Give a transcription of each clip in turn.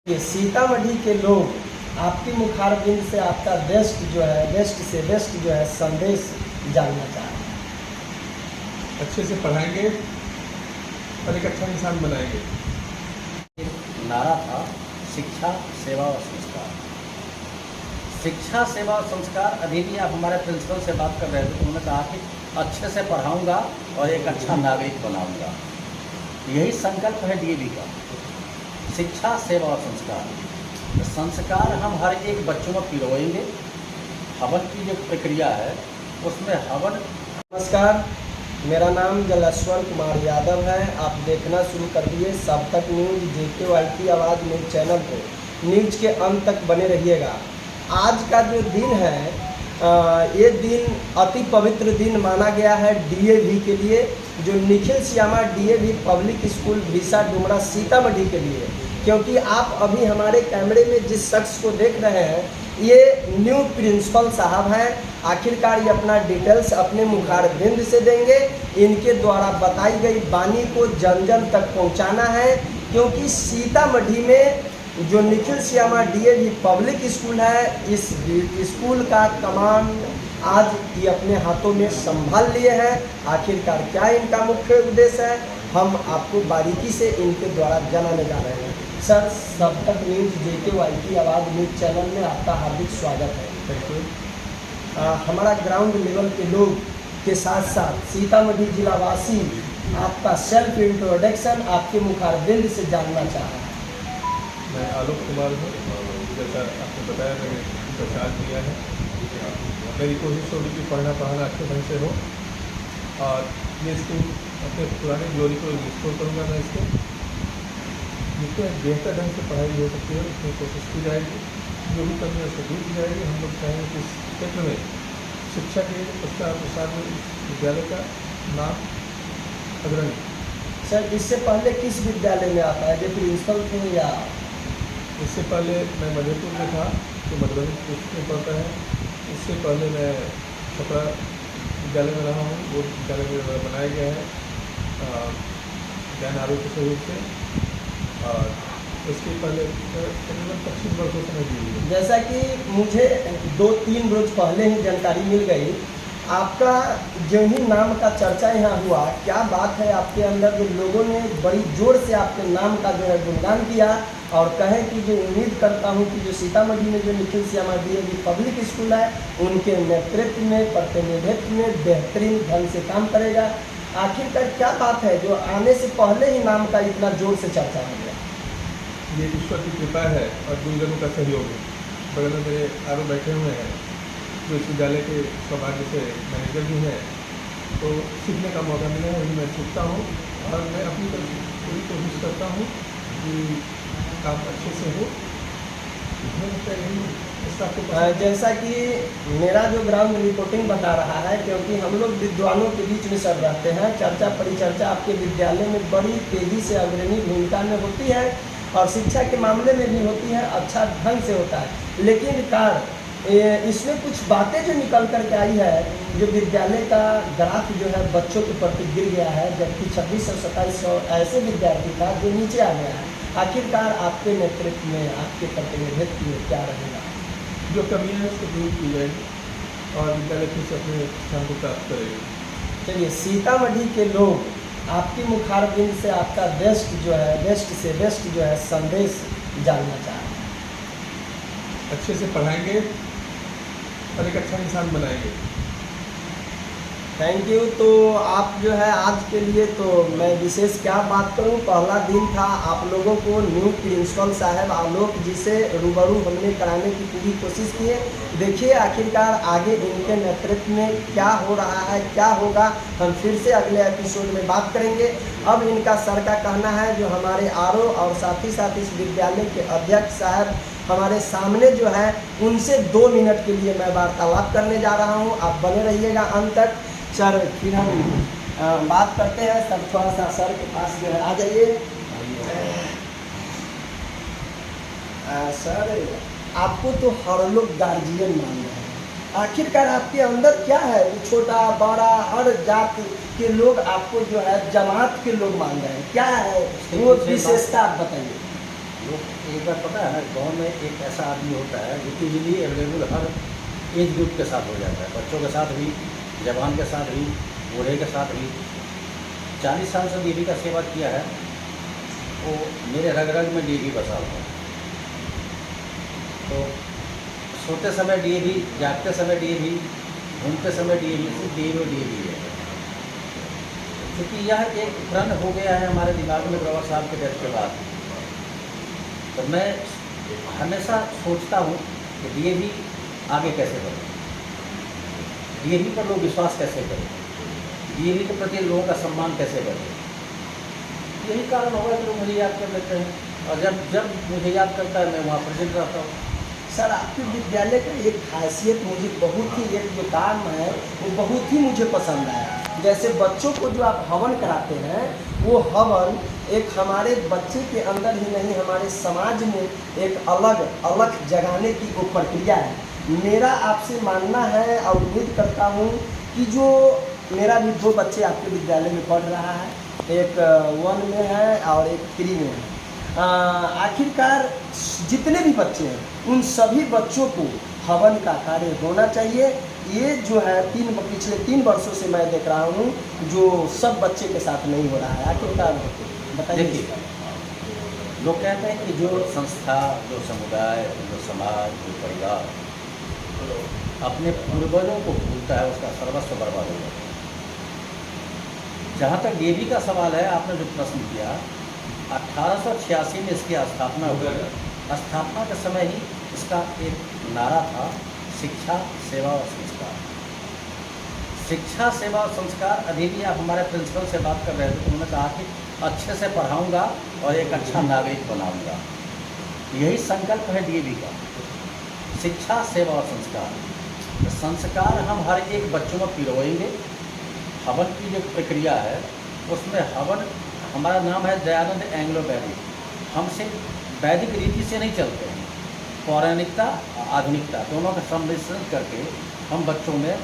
ये सीतामढ़ी के लोग आपकी मुखारबिंद से आपका बेस्ट से बेस्ट जो है संदेश जानना चाह रहे हैं। अच्छे से पढ़ाएंगे और एक अच्छा इंसान बनाएंगे। नारा था शिक्षा सेवा और संस्कार। शिक्षा सेवा और संस्कार, अभी भी आप हमारे प्रिंसिपल से बात कर रहे थे, उन्होंने कहा कि अच्छे से पढ़ाऊंगा और एक अच्छा नागरिक बनाऊंगा। यही संकल्प है डीएवी का, शिक्षा सेवा और संस्कार। संस्कार हम हर एक बच्चों में पिरोएंगे। हवन की जो प्रक्रिया है उसमें हवन। नमस्कार, मेरा नाम जलेश्वर कुमार यादव है। आप देखना शुरू कर दिए सब तक न्यूज JKYT आवाज़ न्यूज चैनल को। न्यूज के अंत तक बने रहिएगा। आज का जो दिन है ये दिन अति पवित्र दिन माना गया है DAV के लिए, जो Nikhil Shyama DAV public school Visa Dumra Sitamarhi के लिए। क्योंकि आप अभी हमारे कैमरे में जिस शख्स को देख रहे हैं ये न्यू प्रिंसिपल साहब हैं। आखिरकार ये अपना डिटेल्स अपने मुखारबिंद से देंगे। इनके द्वारा बताई गई वाणी को जन जन तक पहुंचाना है, क्योंकि सीतामढ़ी में जो Nikhil Shyama DAV public school है, इस स्कूल का कमान आज ये अपने हाथों में संभाल लिए हैं। आखिरकार क्या इनका मुख्य उद्देश्य है, हम आपको बारीकी से इनके द्वारा जनाने जा रहे हैं। सर, सब तक न्यूज JKYT आवाज़ न्यूज चैनल में आपका हार्दिक स्वागत है। Thank you. हमारा ग्राउंड लेवल के लोग के साथ साथ सीतामढ़ी जिलावासी आपका सेल्फ इंट्रोडक्शन आपके मुखारबिंद से जानना चाह रहा है। मैं आलोक कुमार हूँ। जैसा आपने बताया, मैंने प्रचार किया है। मेरी कोशिश होगी कि पढ़ना अच्छे ढंग से हो और ये स्कूल अपने पुराने ग्लोरी को रिस्टोर करूँगा मैं इसको, जिसमें बेहतर ढंग से पढ़ाई हो सकती है उसमें कोशिश की जाएगी। जो भी कमी है उसको दूर की जाएगी। हम लोग चाहेंगे कि इस क्षेत्र में शिक्षा के प्रचार प्रसार में इस विद्यालय का नाम अग्रणी। सर, इससे पहले किस विद्यालय में आता है, जो प्रिंसिपल थे या? इससे पहले मैं मधेपुर में था, जो मधुबनी डिस्ट्रिक्ट में पढ़ता है। इससे पहले मैं छपरा विद्यालय में रहा हूँ। वो विद्यालय में बनाया गया है ज्ञान आरोग्य के सहयोग से। और इसके पहले तकरीबन 25 वर्षों से मैं दी हुई। जैसा कि मुझे 2-3 रोज पहले ही जानकारी मिल गई, आपका जो ही नाम का चर्चा यहाँ हुआ, क्या बात है आपके अंदर, जो लोगों ने बड़ी जोर से आपके नाम का जो है गुणगान किया और कहें कि जो उम्मीद करता हूँ कि जो सीतामढ़ी में जो Nikhil Shyama DAV public school है उनके नेतृत्व में प्रतिनिधित्व में बेहतरीन ढंग से काम करेगा। आखिरकार क्या बात है जो आने से पहले ही नाम का इतना जोर से चर्चा हो गया? ये ईश्वर की कृपा है और गुरुजनों का सहयोग है। बगल में मेरे आरो बैठे हुए हैं जो इस विद्यालय के सौभाग्य से मैनेजर भी हैं, तो सीखने का मौका मिला है, वही मैं सीखता हूँ और मैं अपनी पूरी कोशिश करता हूँ कि काम अच्छे से हो। जैसा कि मेरा जो ग्राउंड रिपोर्टिंग बता रहा है, क्योंकि हम लोग विद्वानों के बीच में सब रहते हैं, चर्चा परिचर्चा आपके विद्यालय में बड़ी तेज़ी से अग्रणी भूमिका में होती है और शिक्षा के मामले में भी होती है, अच्छा ढंग से होता है। लेकिन इसमें कुछ बातें जो निकल कर के आई है, जो विद्यालय का ग्राफ जो है बच्चों के प्रति गिर गया है, जबकि 2600-2700 ऐसे विद्यार्थी था जो नीचे आ गया है। आखिरकार आपके नेतृत्व में, आपके प्रतिनिधित्व में क्या रहेगा? जो कमियाँ हैं उसको दूर की जाएगी और विद्यालय फिर से अपने स्थान को प्राप्त करेगी। चलिए, सीतामढ़ी के लोग आपकी मुखारबिंद से आपका बेस्ट से बेस्ट जो है संदेश जानना चाह रहे हैं। अच्छे से पढ़ाएंगे और एक अच्छा इंसान बनाएंगे। Thank you. तो आप जो है आज के लिए तो मैं विशेष क्या बात करूं, पहला दिन था, आप लोगों को न्यू प्रिंसिपल साहब आलोक जी से रूबरू हमने कराने की पूरी कोशिश की है। देखिए आखिरकार आगे इनके नेतृत्व में क्या हो रहा है, क्या होगा, हम फिर से अगले एपिसोड में बात करेंगे। अब इनका सर का कहना है, जो हमारे आरओ और साथ ही साथ इस विद्यालय के अध्यक्ष साहब हमारे सामने जो है, उनसे 2 मिनट के लिए मैं वार्तालाप करने जा रहा हूँ। आप बने रहिएगा अंत तक। सर, फिर हम बात करते हैं। सर, थोड़ा सा सर के पास जो है आ जाइए। सर, आपको तो हर लोग गार्जियन मान रहे हैं, आखिरकार आपके अंदर क्या है? छोटा बड़ा हर जाति के लोग आपको जो है जमात के लोग मान रहे हैं, क्या है वो विशेषता आप बताइए। लोग एक बार पता है ना, गांव में एक ऐसा आदमी होता है जो इजीली अवेलेबल हर एज ग्रुप के साथ हो जाता है, बच्चों के साथ भी, जवान के साथ भी, बूढ़े के साथ भी। 40 साल से डीएवी का सेवा किया है, वो मेरे रग रग में डीएवी बसा हुआ है। तो सोते समय डीएवी, जागते समय डीएवी, घूमते समय डीएवी, सिर्फ डीएवी और डीएवी है। क्योंकि यह एक प्रण हो गया है हमारे दिमाग में ग्रोवर साहब के डेथ के बाद। तो मैं हमेशा सोचता हूँ कि डीएवी आगे कैसे बढ़े, डीएवी पर लोग विश्वास कैसे करें, डीएवी के प्रति लोगों का सम्मान कैसे बढ़े। यही कारण होगा कि लोग मुझे याद कर लेते हैं, और जब जब मुझे याद करता है मैं वहाँ प्रेजेंट रहता हूँ। सर, आपके विद्यालय का एक खासियत मुझे बहुत ही, एक जो काम है वो बहुत ही मुझे पसंद आया। जैसे बच्चों को जो आप हवन कराते हैं, वो हवन एक हमारे बच्चे के अंदर ही नहीं, हमारे समाज में एक अलग अलग जगाने की वो प्रक्रिया है। मेरा आपसे मानना है और उम्मीद करता हूँ कि जो मेरा भी 2 बच्चे आपके विद्यालय में पढ़ रहा है, एक 1 में है और एक 3 में है। आखिरकार जितने भी बच्चे हैं उन सभी बच्चों को हवन का कार्य होना चाहिए। ये जो है पिछले 3 वर्षों से मैं देख रहा हूँ जो सब बच्चे के साथ नहीं हो रहा है। आखिरकार बताइए। देखिए, लोग कहते हैं कि जो संस्था, जो समुदाय, जो समाज, जो परिवार अपने पूर्वजों को भूलता है, उसका सर्वस्व बर्बाद हो जाता है। जहाँ तक डीएवी का सवाल है, आपने जो प्रश्न किया, 1886 में इसकी स्थापना हुई। स्थापना के समय ही इसका एक नारा था, शिक्षा, सेवा और संस्कार। शिक्षा, सेवा और संस्कार। अभी भी आप हमारे प्रिंसिपल से बात कर रहे थे, तो उन्होंने कहा कि अच्छे से पढ़ाऊंगा और एक अच्छा नागरिक बनाऊंगा। यही संकल्प है डीएवी का, शिक्षा, सेवा और संस्कार। तो संस्कार हम हर एक बच्चों में पिरोएंगे। हवन की जो प्रक्रिया है उसमें हवन, हमारा नाम है दयानंद एंग्लो वैदिक। हम सिर्फ वैदिक रीति से नहीं चलते हैं, पौराणिकता और आधुनिकता दोनों का सम्मिश्रण करके हम बच्चों में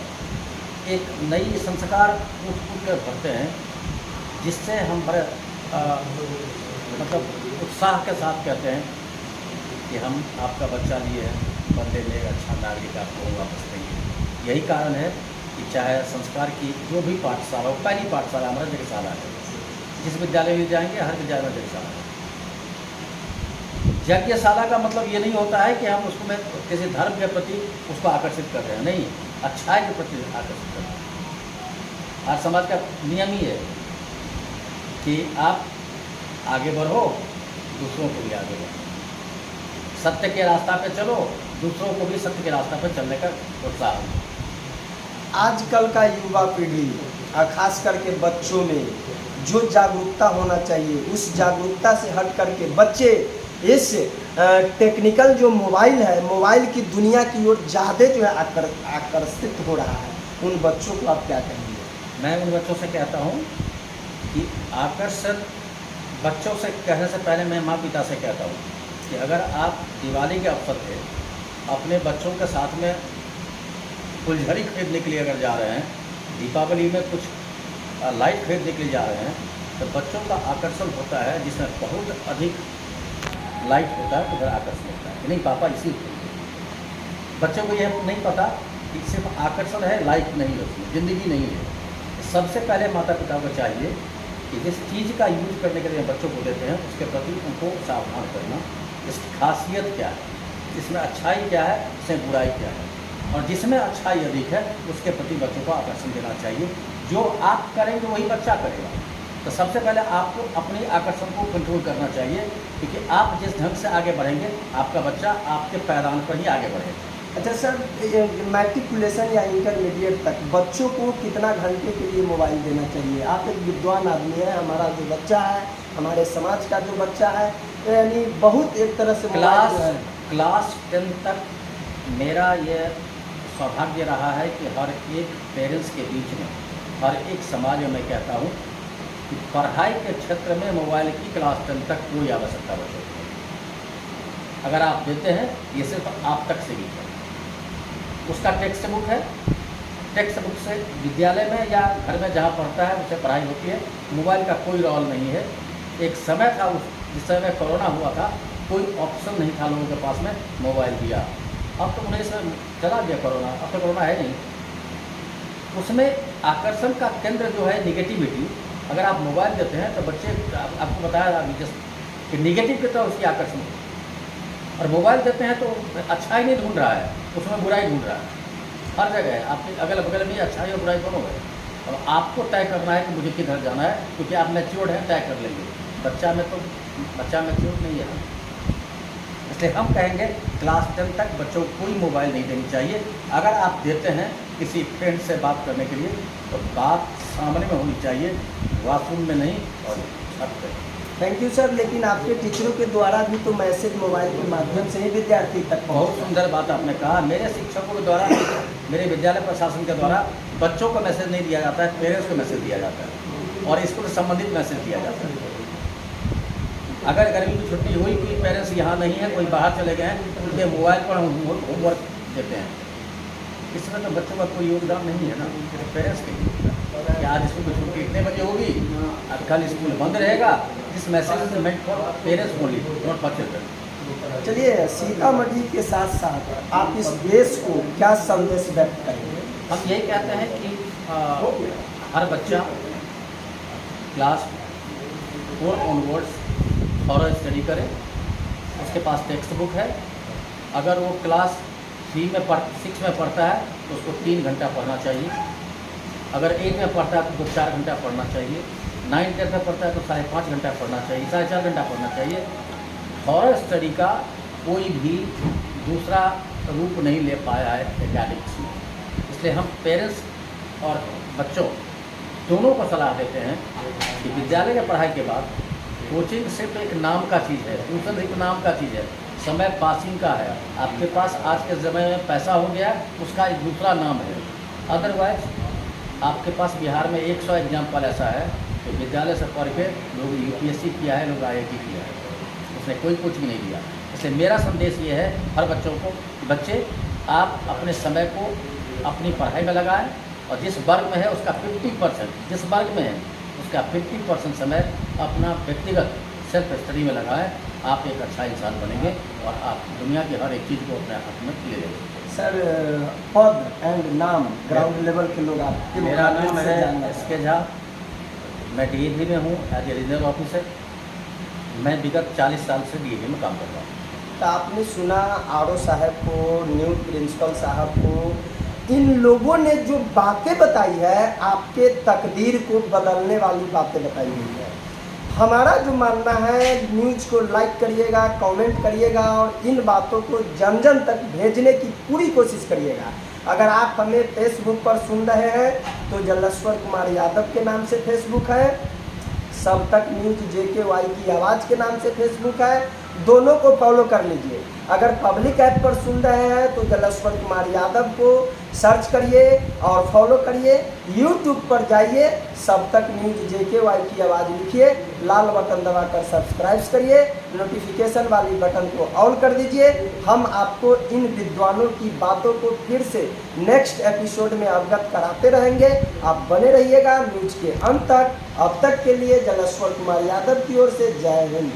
एक नई संस्कार कूट कर भरते हैं, जिससे हम बड़े मतलब उत्साह के साथ कहते हैं कि हम आपका बच्चा लिए हैं, बदले में एक अच्छा नागरिक आपको वापस देंगे। यही कारण है कि चाहे संस्कार की जो भी पाठशाला हो, पहली पाठशाला हमारा जगशाला है, जिस विद्यालय में जाएंगे हर विद्यालय में जगशाला है। यज्ञशाला का मतलब ये नहीं होता है कि हम उसको में किसी धर्म के प्रति उसको आकर्षित कर रहे हैं, नहीं, अच्छाई के प्रति आकर्षित कर रहे हैं। आज समाज का नियम ही है कि आप आगे बढ़ो, दूसरों को भी आगे बढ़ो, सत्य के रास्ता पे चलो, दूसरों को भी सत्य के रास्ता पे चलने का उत्साह हो। आजकल का युवा पीढ़ी और खास करके बच्चों में जो जागरूकता होना चाहिए, उस जागरूकता से हट करके बच्चे इस टेक्निकल जो मोबाइल है, मोबाइल की दुनिया की ओर ज़्यादा जो है आकर्षित हो रहा है। उन बच्चों को आप क्या कहेंगे? मैं उन बच्चों से कहता हूँ कि आकर्षण, बच्चों से कहने से पहले मैं माँ पिता से कहता हूँ कि अगर आप दिवाली के अवसर पे अपने बच्चों के साथ में फुलझड़ी खरीदने के लिए अगर जा रहे हैं, दीपावली में कुछ लाइट खरीदने के लिए जा रहे हैं, तो बच्चों का आकर्षण होता है जिसमें बहुत अधिक लाइट होता है, तो फिर आकर्षण होता है कि नहीं पापा इसी। बच्चों को यह नहीं पता कि सिर्फ आकर्षण है, लाइट नहीं है, उसमें ज़िंदगी नहीं है। सबसे पहले माता पिता को चाहिए कि जिस चीज़ का यूज करने के लिए बच्चों को देते हैं उसके प्रति उनको सावधान करना, इसकी खासियत क्या है, इसमें अच्छाई क्या है, इसमें बुराई क्या है, और जिसमें अच्छाई अधिक है उसके प्रति बच्चों को आकर्षण देना चाहिए। जो आप करेंगे वही बच्चा करेगा। तो सबसे पहले आपको अपने आकर्षण को कंट्रोल करना चाहिए, क्योंकि आप जिस ढंग से आगे बढ़ेंगे आपका बच्चा आपके पैदान पर ही आगे बढ़ेगा। अच्छा सर, मैट्रिकुलेशन या इंटरमीडिएट तक बच्चों को कितना घंटे के लिए मोबाइल देना चाहिए? आप एक विद्वान आदमी हैं, हमारा जो बच्चा है, हमारे समाज का जो बच्चा है, यानी बहुत एक तरह से क्लास 10 तक मेरा ये सौभाग्य रहा है कि हर एक पेरेंट्स के बीच में, हर एक समाज में मैं कहता हूँ कि पढ़ाई के क्षेत्र में मोबाइल की क्लास 10 तक कोई आवश्यकता बच्चों की। अगर आप देते हैं, ये सिर्फ आप तक सीमित है। उसका टेक्स्ट बुक है, टेक्स्ट बुक से विद्यालय में या घर में जहाँ पढ़ता है उसे पढ़ाई होती है। मोबाइल का कोई रोल नहीं है। एक समय था जिस समय कोरोना हुआ था, कोई ऑप्शन नहीं था लोगों के पास में मोबाइल दिया। अब तो उन्हें से चला गया कोरोना, अब तो कोरोना है नहीं। उसमें आकर्षण का केंद्र जो है निगेटिविटी, अगर आप मोबाइल देते हैं तो बच्चे आपको बताया अभी जस्ट कि निगेटिव की तरफ उसकी आकर्षण है, और मोबाइल देते हैं तो अच्छा ही नहीं ढूंढ रहा है, उसमें बुराई ढूंढ रहा है। हर जगह है, आपके अगल बगल में अच्छाई और बुराई दोनों है। और आपको तय करना है कि मुझे किधर जाना है, क्योंकि आप मैच्योर्ड हैं, तय कर लेंगे। बच्चा मैच्योर्ड नहीं है। इसलिए हम कहेंगे क्लास 10 तक बच्चों को कोई मोबाइल नहीं देनी चाहिए। अगर आप देते हैं किसी फ्रेंड से बात करने के लिए तो बात सामने में होनी चाहिए, वॉशरूम में नहीं और छत पे। Thank you sir. लेकिन आपके टीचरों के द्वारा भी तो मैसेज मोबाइल के माध्यम से ही विद्यार्थी तक बहुत सुंदर बात आपने कहा। मेरे शिक्षकों के द्वारा, मेरे विद्यालय प्रशासन के द्वारा बच्चों को मैसेज नहीं दिया जाता है, पेरेंट्स को मैसेज दिया जाता है और स्कूल से संबंधित मैसेज दिया जाता है। अगर गर्मी की छुट्टी हुई, कोई पेरेंट्स यहाँ नहीं है, कोई बाहर चले गए हैं, उनके मोबाइल पर होमवर्क देते हैं। इसमें तो बच्चों का कोई योगदान नहीं है ना, पेरेंट्स के लिए। कि आज स्कूल की छुट्टी कितने बजे होगी, अब कल स्कूल बंद रहेगा, this message is meant for parents only, not for children. चलिए, सीतामढ़ी के साथ साथ आप इस देश को क्या संदेश व्यक्त करेंगे? हम यही कहते हैं कि हर बच्चा क्लास 4 ऑनवर्ड्स और स्टडी करे। उसके पास टेक्स्ट बुक है, अगर वो क्लास 6 में पढ़ता है तो उसको 3 घंटा पढ़ना चाहिए। अगर 8 में पढ़ता है तो 4 घंटा पढ़ना चाहिए। 9 10 में पढ़ता है तो 5.5 घंटा पढ़ना चाहिए, 4.5 घंटा पढ़ना चाहिए। हॉरर स्टडी का कोई भी दूसरा रूप नहीं ले पाया है एकेडमिक्स में। इसलिए हम पेरेंट्स और बच्चों दोनों को सलाह देते हैं कि विद्यालय की पढ़ाई के बाद कोचिंग सिर्फ एक नाम का चीज़ है, ट्यूशन एक नाम का चीज़ है, समय पासिंग का है। आपके पास आज के समय में पैसा हो गया, उसका एक दूसरा नाम है। अदरवाइज आपके पास बिहार में 100 एग्जाम्पल ऐसा है कि विद्यालय से पढ़ के लोग UPSC किया है, लोग IIT किया है, उसने कोई कोचिंग नहीं दिया। इसलिए मेरा संदेश ये है हर बच्चों को, बच्चे आप अपने समय को अपनी पढ़ाई में लगाएं और जिस वर्ग में है उसका 50%, जिस वर्ग में है उसका 50% समय अपना व्यक्तिगत सेल्फ स्टडी में लगाएं। आप एक अच्छा इंसान बनेंगे और आप दुनिया की हर एक चीज़ को अपने हाथ में ले लेंगे। सर, पद एंड नाम ग्राउंड लेवल के लोग आपके मेरा नाम से है जानना SK झा, मैं DAV में हूँ एज ए रीजनल ऑफिसर। मैं विगत 40 साल से DAV में काम कर रहा हूँ। तो आपने सुना RO साहब को, न्यू प्रिंसिपल साहब को, इन लोगों ने जो बातें बताई है, आपके तकदीर को बदलने वाली बातें बताई हुई है। हमारा जो मानना है, न्यूज़ को लाइक करिएगा, कमेंट करिएगा और इन बातों को जन जन तक भेजने की पूरी कोशिश करिएगा। अगर आप हमें फेसबुक पर सुन रहे हैं तो जलेश्वर कुमार यादव के नाम से फेसबुक है, सब तक न्यूज़ JKY की आवाज़ के नाम से फेसबुक है, दोनों को फॉलो कर लीजिए। अगर पब्लिक ऐप पर सुन रहे हैं तो जलेश्वर कुमार यादव को सर्च करिए और फॉलो करिए। यूट्यूब पर जाइए, सब तक न्यूज़ JKY की आवाज़ लिखिए, लाल बटन दबाकर सब्सक्राइब करिए, नोटिफिकेशन वाली बटन को ऑल कर दीजिए। हम आपको इन विद्वानों की बातों को फिर से नेक्स्ट एपिसोड में अवगत कराते रहेंगे। आप बने रहिएगा न्यूज़ के अंत तक। अब तक के लिए जलेश्वर कुमार यादव की ओर से जय हिंद।